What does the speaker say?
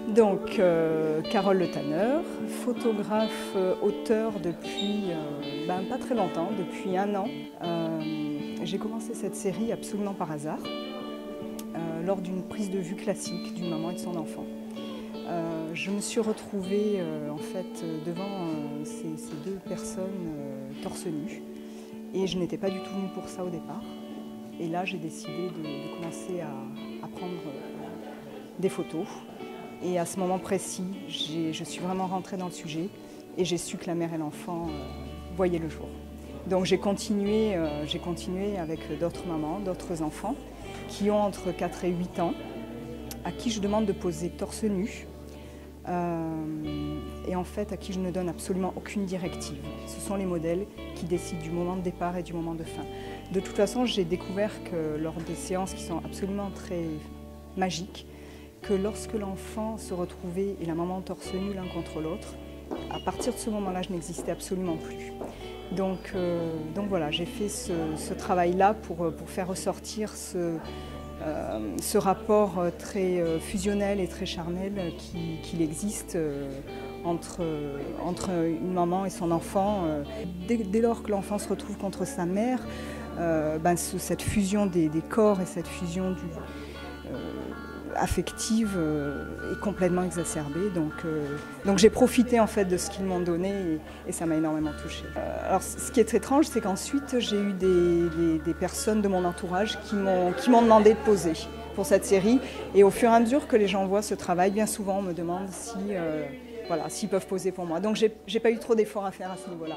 Donc, Carole Le Tanner, photographe, auteur depuis pas très longtemps, depuis 1 an. J'ai commencé cette série absolument par hasard, lors d'une prise de vue classique d'une maman et de son enfant. Je me suis retrouvée en fait devant ces 2 personnes torse nu, et je n'étais pas du tout venue pour ça au départ. Et là, j'ai décidé de commencer à prendre des photos. Et à ce moment précis, je suis vraiment rentrée dans le sujet et j'ai su que la mère et l'enfant voyaient le jour. Donc j'ai continué avec d'autres mamans, d'autres enfants qui ont entre 4 et 8 ans, à qui je demande de poser torse nu et en fait à qui je ne donne absolument aucune directive. Ce sont les modèles qui décident du moment de départ et du moment de fin. De toute façon, j'ai découvert que lors des séances qui sont absolument très magiques, que lorsque l'enfant se retrouvait et la maman torse nu l'un contre l'autre, à partir de ce moment-là, je n'existais absolument plus. Donc voilà, j'ai fait ce travail-là pour faire ressortir ce rapport très fusionnel et très charnel qu'il existe entre une maman et son enfant. Dès lors que l'enfant se retrouve contre sa mère, cette fusion des corps et cette fusion affective est complètement exacerbée. Donc j'ai profité en fait de ce qu'ils m'ont donné et ça m'a énormément touchée. Alors ce qui est très étrange, c'est qu'ensuite j'ai eu des personnes de mon entourage qui m'ont demandé de poser pour cette série, et au fur et à mesure que les gens voient ce travail, bien souvent on me demande s'ils peuvent poser pour moi. Donc j'ai pas eu trop d'efforts à faire à ce niveau-là.